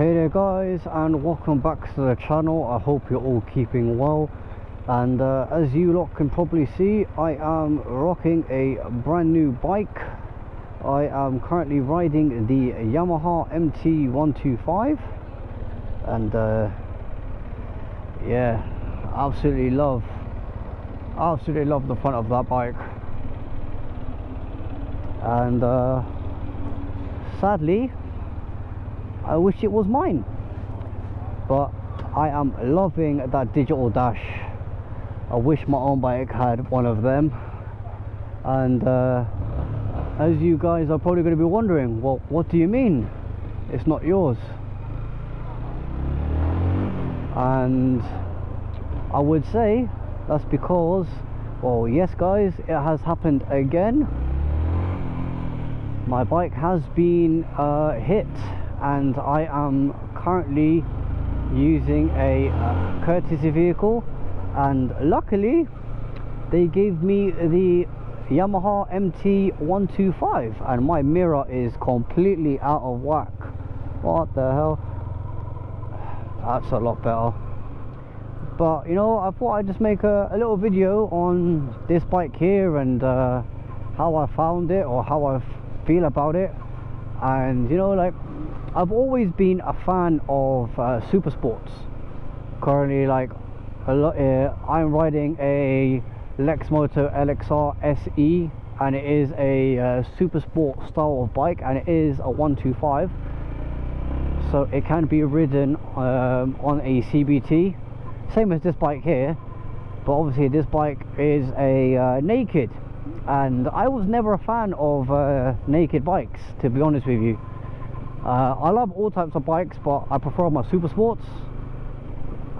Hey there guys, and welcome back to the channel. I hope you're all keeping well, and as you lot can probably see, I am rocking a brand new bike. I am currently riding the Yamaha MT125, and yeah, absolutely love the front of that bike. And sadly, I wish it was mine, but I am loving that digital dash. I wish my own bike had one of them. And as you guys are probably going to be wondering, well, what do you mean it's not yours? And I would say that's because, well, yes guys, it has happened again. My bike has been hit, and I am currently using a courtesy vehicle, and luckily they gave me the Yamaha MT125, and my mirror is completely out of whack. What the hell? That's a lot better. But you know, I thought I'd just make a little video on this bike here, and how I found it, or how I feel about it. And you know, like, I've always been a fan of super sports. Currently, like, I'm riding a Lexmoto LXR SE, and it is a super sport style of bike, and it is a 125, so it can be ridden on a CBT, same as this bike here. But obviously this bike is a naked, and I was never a fan of naked bikes, to be honest with you. I love all types of bikes, but I prefer my super sports.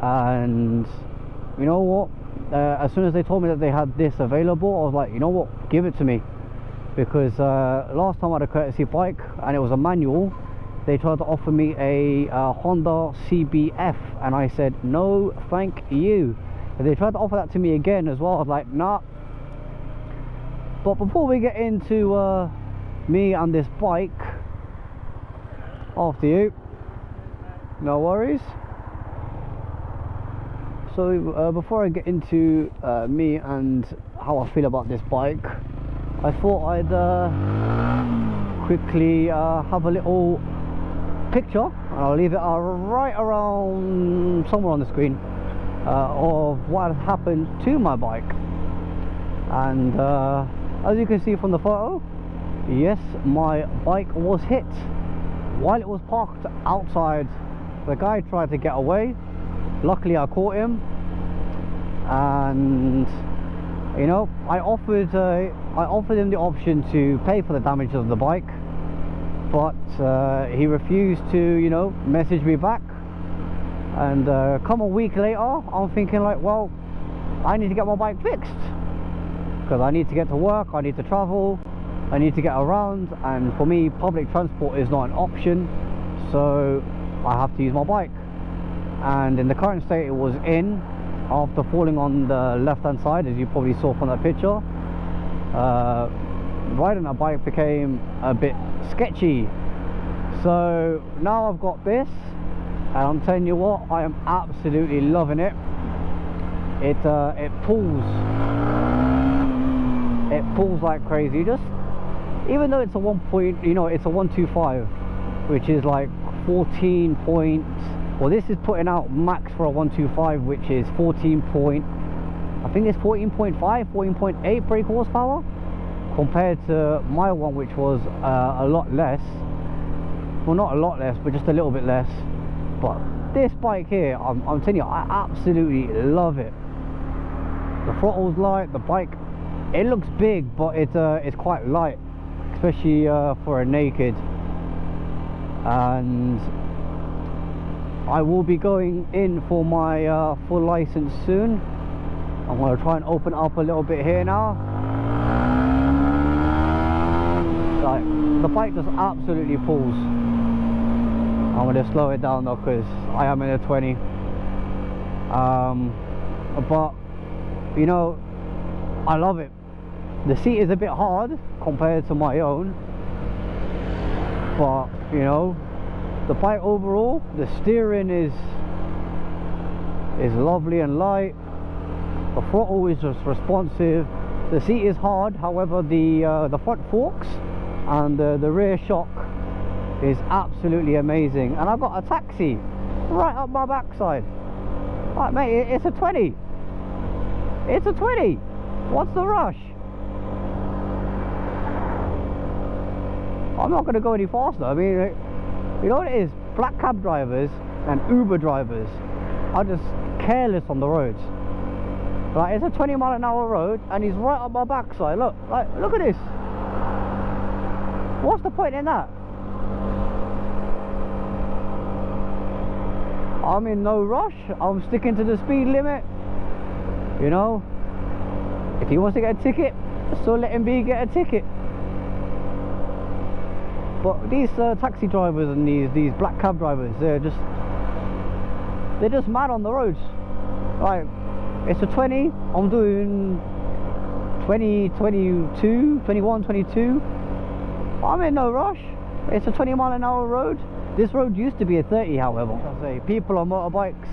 And you know what, as soon as they told me that they had this available, I was like, you know what, give it to me. Because last time I had a courtesy bike and it was a manual, they tried to offer me a Honda CBF, and I said no thank you. And they tried to offer that to me again as well. I was like, nah. But before we get into me and this bike, after you, no worries. So before I get into me and how I feel about this bike, I thought I'd quickly have a little picture, and I'll leave it right around somewhere on the screen, of what happened to my bike. And as you can see from the photo, yes, my bike was hit while it was parked outside. The guy tried to get away. Luckily I caught him, and you know, I offered him the option to pay for the damage of the bike, but he refused to, you know, message me back. And come a week later, I'm thinking like, well, I need to get my bike fixed, because I need to get to work, I need to travel, I need to get around, and for me public transport is not an option, so I have to use my bike. And in the current state it was in, after falling on the left hand side, as you probably saw from that picture, riding a bike became a bit sketchy. So now I've got this, and I'm telling you what, I am absolutely loving it. It pulls like crazy. Just even though it's a it's a 125, which is like 14 point, well, this is putting out max for a 125, which is 14.5, 14.8 brake horsepower, compared to my one, which was a lot less. Well, not a lot less, but just a little bit less. But this bike here, I'm telling you, I absolutely love it. The throttle's light, the bike, it looks big, but it's quite light, especially for a naked. And I will be going in for my full license soon. I'm going to try and open up a little bit here now. Like, the bike just absolutely pulls. I'm going to slow it down though, because I am in a 20. But you know, I love it. The seat is a bit hard compared to my own, but you know, the bike overall, the steering is lovely and light. The throttle is just responsive. The seat is hard, however the front forks and the rear shock is absolutely amazing. And I've got a taxi right up my backside. Right, mate, it's a 20. It's a 20. What's the rush? I'm not going to go any faster. I mean, you know what it is? Black cab drivers and Uber drivers are just careless on the roads. Like, it's a 20-mile-an-hour road and he's right up my backside. Look, like, look at this. What's the point in that? I'm in no rush. I'm sticking to the speed limit. You know, if he wants to get a ticket, so let him get a ticket. But these taxi drivers and these black cab drivers, they're just mad on the roads. Like, it's a 20, I'm doing 20, 22, 21, 22. I'm in no rush. It's a 20-mile-an-hour road. This road used to be a 30, however. I say, people on motorbikes,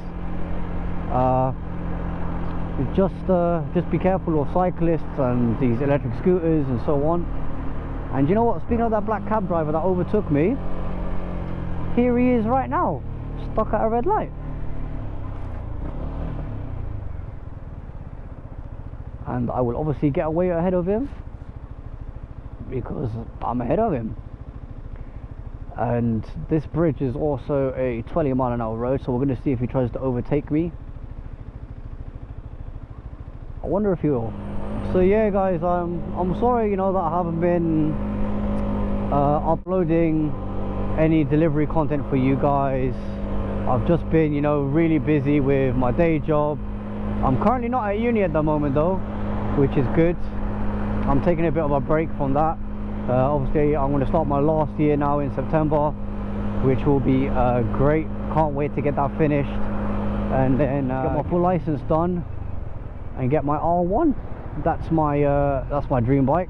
just be careful of cyclists and these electric scooters and so on. And you know what, speaking of that black cab driver that overtook me, here he is right now, stuck at a red light. And I will obviously get away ahead of him because I'm ahead of him. And this bridge is also a 20-mile-an-hour road, so we're going to see if he tries to overtake me. I wonder if he will. So yeah, guys, I'm sorry, you know, that I haven't been uploading any delivery content for you guys. I've just been, you know, really busy with my day job. I'm currently not at uni at the moment though, which is good. I'm taking a bit of a break from that. Obviously I'm going to start my last year now in September, which will be great. Can't wait to get that finished and then get my full license done and get my R1. That's my dream bike,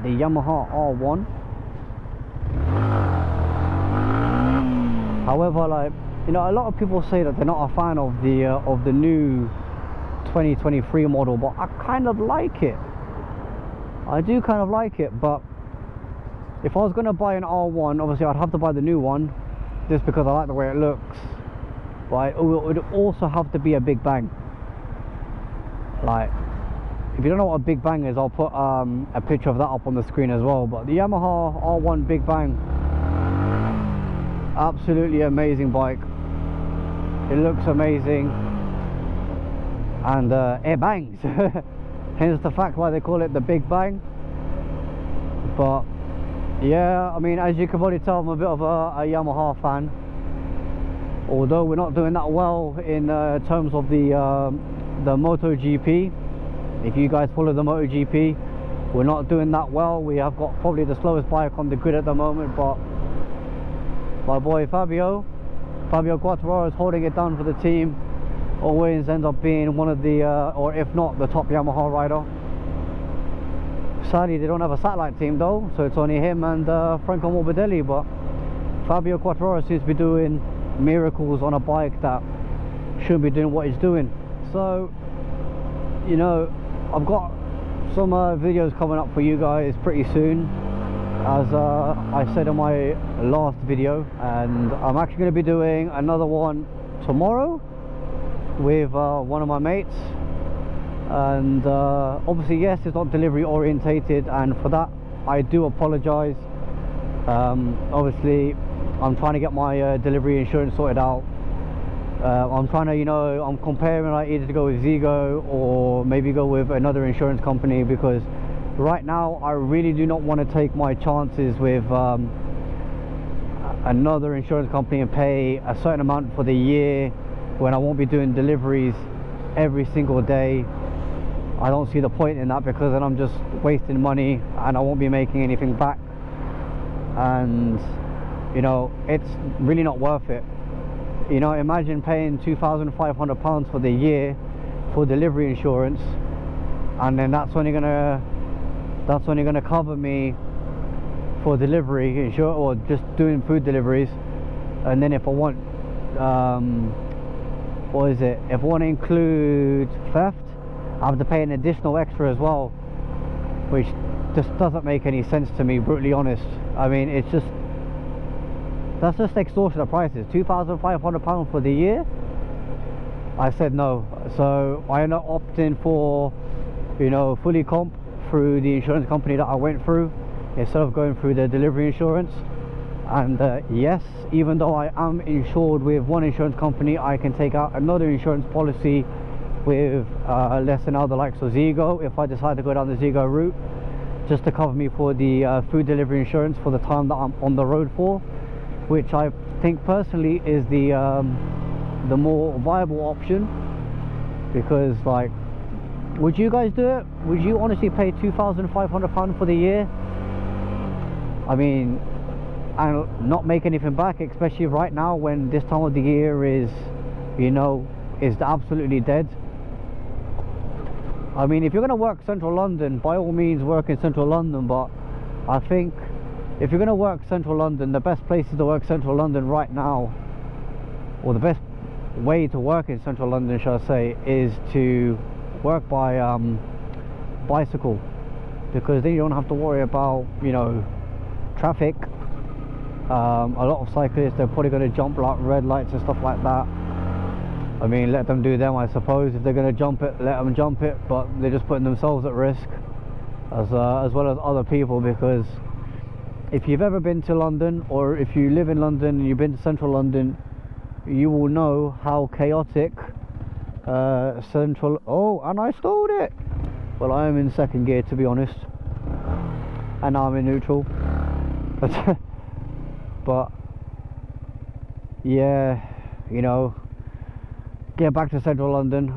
the Yamaha R1. However, like, you know, a lot of people say that they're not a fan of the new 2023 model, but I kind of like it. I do kind of like it, but if I was going to buy an R1, obviously I'd have to buy the new one just because I like the way it looks, but it would also have to be a big bang. Like, if you don't know what a big bang is, I'll put a picture of that up on the screen as well. But the Yamaha R1 Big Bang, absolutely amazing bike. It looks amazing and it bangs. Hence the fact why they call it the Big Bang. But yeah, I mean, as you can probably tell, I'm a bit of a Yamaha fan. Although we're not doing that well in terms of the MotoGP. If you guys follow the MotoGP, we're not doing that well. We have got probably the slowest bike on the grid at the moment, but my boy Fabio Quartararo is holding it down for the team. Always ends up being one of the, or if not the top Yamaha rider. Sadly, they don't have a satellite team though, so it's only him and Franco Morbidelli. But Fabio Quartararo seems to be doing miracles on a bike that shouldn't be doing what he's doing. So, you know, I've got some videos coming up for you guys pretty soon, as I said in my last video, and I'm actually going to be doing another one tomorrow with one of my mates. And obviously, yes, it's not delivery orientated, and for that I do apologize. Obviously I'm trying to get my delivery insurance sorted out. I'm trying to, you know, I'm comparing like either to go with Zigo or maybe go with another insurance company, because right now I really do not want to take my chances with another insurance company and pay a certain amount for the year when I won't be doing deliveries every single day. I don't see the point in that, because then I'm just wasting money and I won't be making anything back, and you know, it's really not worth it. You know, imagine paying £2,500 for the year for delivery insurance, and then that's only gonna cover me for delivery insurance or just doing food deliveries and then if I want what is it, if I want to include theft, I have to pay an additional extra as well, which just doesn't make any sense to me, brutally honest. I mean, it's just, that's just extortionate prices. £2,500 for the year. I said no, so I ended up opting for, you know, fully comp through the insurance company that I went through, instead of going through the delivery insurance. And yes, even though I am insured with one insurance company, I can take out another insurance policy with less than other likes of Zego if I decide to go down the Zego route, just to cover me for the food delivery insurance for the time that I'm on the road for, which I think personally is the more viable option. Because, like, would you guys do it? Would you honestly pay £2,500 for the year? I mean, and not make anything back, especially right now when this time of the year is, you know, is absolutely dead. I mean, if you're going to work central London, by all means work in central London, but I think if you're going to work central London, the best places to work central London right now, or the best way to work in central London, shall I say, is to work by bicycle, because then you don't have to worry about, you know, traffic. A lot of cyclists, they're probably going to jump like red lights and stuff like that. I mean, let them do them, I suppose. If they're going to jump it, let them jump it, but they're just putting themselves at risk as well as other people. Because if you've ever been to London, or if you live in London and you've been to central London, you will know how chaotic central... Oh, and I stole it! Well, I am in second gear, to be honest, and now I'm in neutral. But yeah, you know, get back to central London.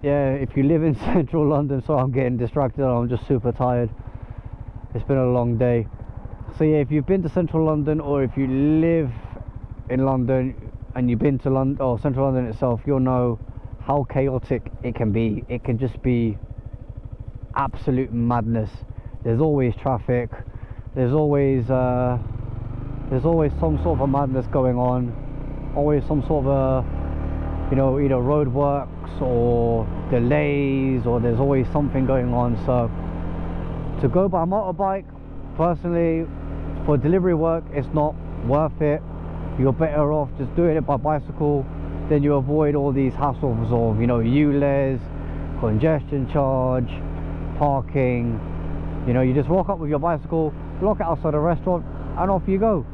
Yeah, if you live in central London, so I'm getting distracted, I'm just super tired. It's been a long day. So yeah, if you've been to central London, or if you live in London and you've been to London or central London itself, you'll know how chaotic it can be. It can just be absolute madness. There's always traffic, there's always some sort of a madness going on, always some sort of a, you know, either road works or delays, or there's always something going on. So to go by motorbike, personally, for delivery work, it's not worth it. You're better off just doing it by bicycle. Then you avoid all these hassles of, you know, ULEZ, congestion charge, parking. You know, you just walk up with your bicycle, block it outside a restaurant, and off you go.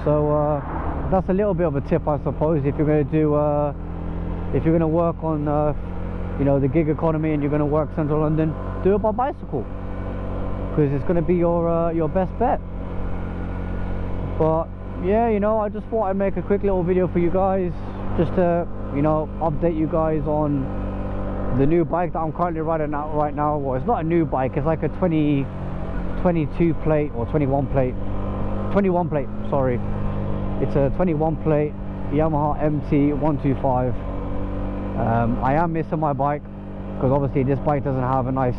So that's a little bit of a tip, I suppose, if you're going to do if you're going to work on you know, the gig economy and you're going to work central London, do it by bicycle, because it's going to be your best bet. But yeah, you know, I just thought I'd make a quick little video for you guys, just to, you know, update you guys on the new bike that I'm currently riding out right now. Well, it's not a new bike, it's like a 22 plate or 21 plate, sorry. It's a 21 plate Yamaha MT125. I am missing my bike, because obviously this bike doesn't have a nice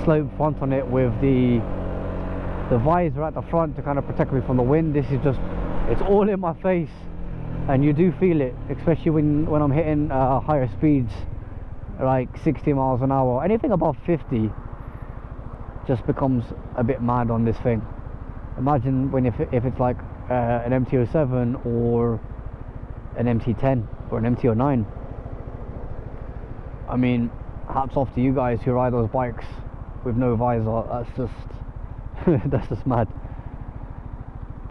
slope front on it with the visor at the front to kind of protect me from the wind. This is just, it's all in my face, and you do feel it, especially when I'm hitting higher speeds, like 60 miles an hour. Anything above 50 just becomes a bit mad on this thing. Imagine when if it's like an MT-07 or an MT-10 or an MT-09. I mean, hats off to you guys who ride those bikes with no visor. That's just that's just mad.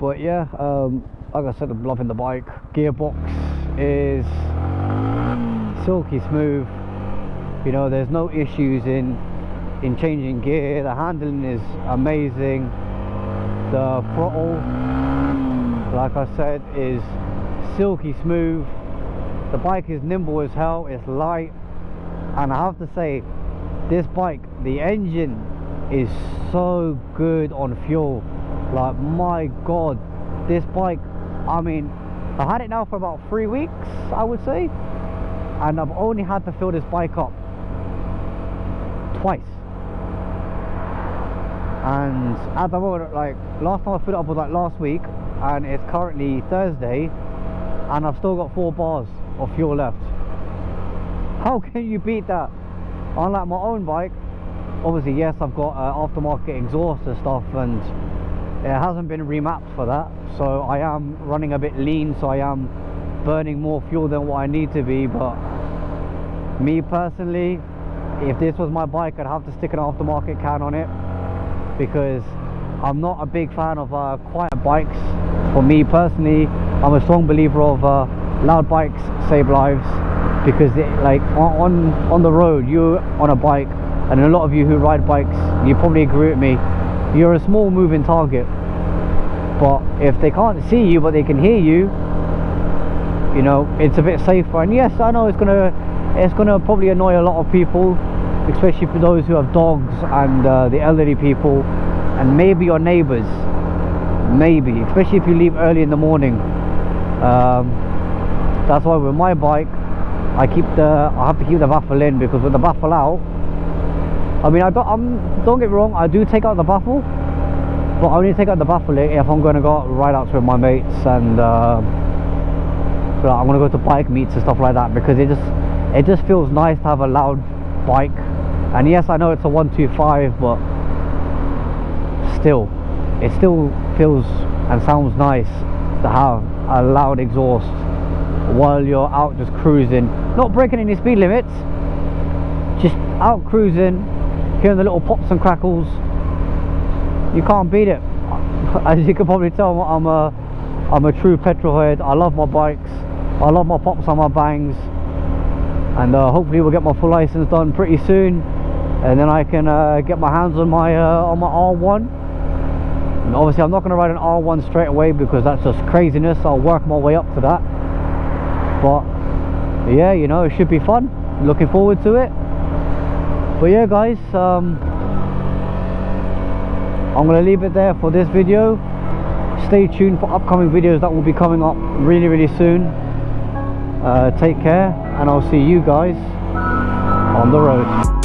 But yeah, like I said, I'm loving the bike. Gearbox is silky smooth. You know, there's no issues in changing gear. The handling is amazing. The throttle, like I said, is silky smooth. The bike is nimble as hell. It's light, and I have to say, this bike, the engine is so good on fuel. Like, my god, this bike, I mean, I've had it now for about 3 weeks, I would say, and I've only had to fill this bike up twice. And at the moment, like, last time I filled it up was like last week, and it's currently Thursday, and I've still got 4 bars of fuel left. How can you beat that? Unlike my own bike, obviously yes, I've got aftermarket exhaust and stuff, and it hasn't been remapped for that, so I am running a bit lean, so I am burning more fuel than what I need to be. But me personally, if this was my bike, I'd have to stick an aftermarket can on it, because I'm not a big fan of quiet bikes. For me personally, I'm a strong believer of loud bikes save lives, because like on the road, you're on a bike, and a lot of you who ride bikes, you probably agree with me, you're a small moving target. But if they can't see you but they can hear you, you know, it's a bit safer. And yes, I know it's gonna probably annoy a lot of people, especially for those who have dogs and the elderly people, and maybe your neighbors, maybe, especially if you leave early in the morning. That's why with my bike, I have to keep the baffle in, because with the baffle out, I mean, don't get me wrong, I do take out the baffle, but I only take out the baffle if I'm going to go ride out with my mates, and so I'm going to go to bike meets and stuff like that, because it just feels nice to have a loud bike. And yes, I know it's a 125, but still, it still feels and sounds nice to have a loud exhaust while you're out just cruising, not breaking any speed limits, just out cruising, hearing the little pops and crackles. You can't beat it. As you can probably tell, I'm a true petrol head. I love my bikes, I love my pops and my bangs, and hopefully we'll get my full license done pretty soon, and then I can get my hands on my R1. And obviously I'm not going to ride an R1 straight away, because that's just craziness. I'll work my way up to that, but yeah, you know, it should be fun. Looking forward to it. But yeah guys, I'm going to leave it there for this video. Stay tuned for upcoming videos that will be coming up really soon. Take care, and I'll see you guys on the road.